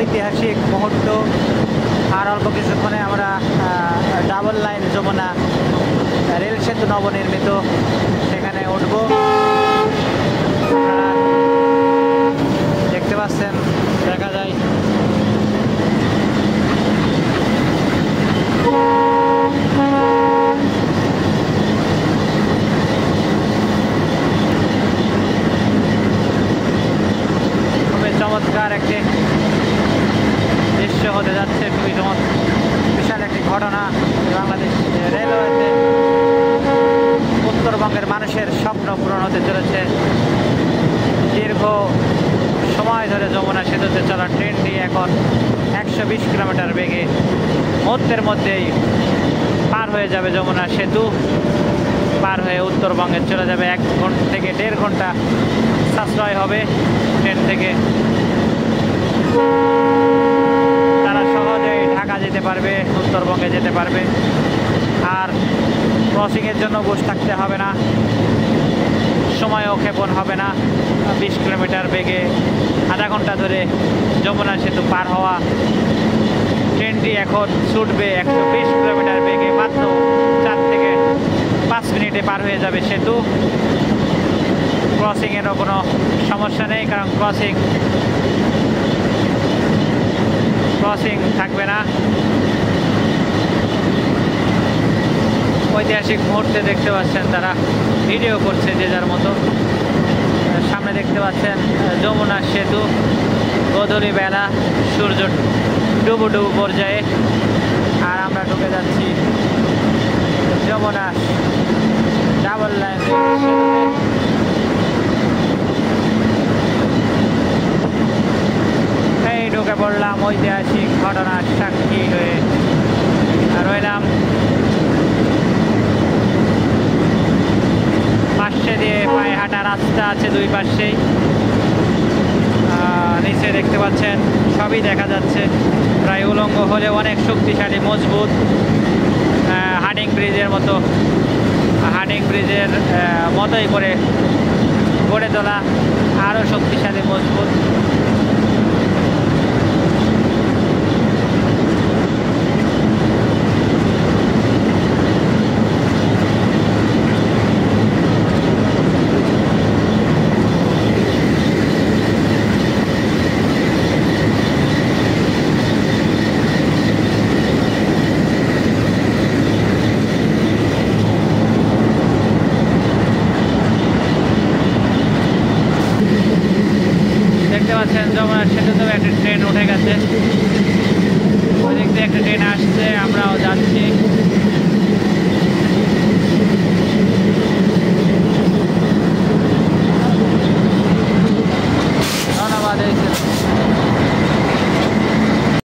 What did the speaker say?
ঐতিহাসিক মুহূর্ত। আর অল্প কিছুক্ষণে আমরা ডাবল লাইন যমুনা রেল সেতু নবনির্মিত সেখানে উঠব। আপনারা দেখতে পাচ্ছেন, দেখা যায় খুবই চমৎকার একটি দৃশ্য হতে যাচ্ছে, খুবই বিশাল একটি ঘটনা। বাংলাদেশ রেলওয়েতে উত্তরবঙ্গের মানুষের স্বপ্ন পূরণ হতে চলেছে। দীর্ঘ সময় ধরে যমুনা সেতুতে চলা ট্রেনটি এখন 120 কিলোমিটার বেগে মুহূর্তের মধ্যেই পার হয়ে যাবে। যমুনা সেতু পার হয়ে উত্তরবঙ্গে চলে যাবে। 1 ঘন্টা থেকে 1.5 ঘন্টা সাশ্রয় হবে ট্রেন থেকে। তারা সহজেই ঢাকা যেতে পারবে, উত্তরবঙ্গে যেতে পারবে। আর ক্রসিংয়ের জন্য বসে থাকতে হবে না, সময়ও ক্ষেপণ হবে না। 20 কিলোমিটার বেগে আধা ঘন্টা ধরে যমুনা সেতু পার হওয়া ট্রেনটি এখন ছুটবে 120 কিলোমিটার বেগে। মাত্র 4 থেকে 5 মিনিটে পার হয়ে যাবে সেতু। ক্রসিংয়েরও কোনো সমস্যা নেই, কারণ ক্রসিং থাকবে না। ঐতিহাসিক মুহূর্তে দেখতে পাচ্ছেন তারা ভিডিও করছে যে যার মতো। সামনে দেখতে পাচ্ছেন যমুনা সেতু, গোধূলি বেলা, সূর্য ডুবু পর্যায়ে। আর আমরা ঢুকে যাচ্ছি যমুনা ডাবল লাইন সেতুতে। এই ঢুকে পড়লাম ঐতিহাসিক ঘটনার সাক্ষী হয়ে রইলাম। পাশে দিয়ে পায়ে হাঁটা রাস্তা আছে, দুই পাশেই। নিচে দেখতে পাচ্ছেন সবই দেখা যাচ্ছে, প্রায় উলঙ্গ হলে অনেক শক্তিশালী মজবুত। হার্ডিং ব্রিজের মতোই করে গড়ে তোলা, আরও শক্তিশালী মজবুত। যমুনা সেতুতেও একটা ট্রেন উঠে গেছে, ওই দিক দিয়ে একটা ট্রেন আসছে, আমরাও যাচ্ছি।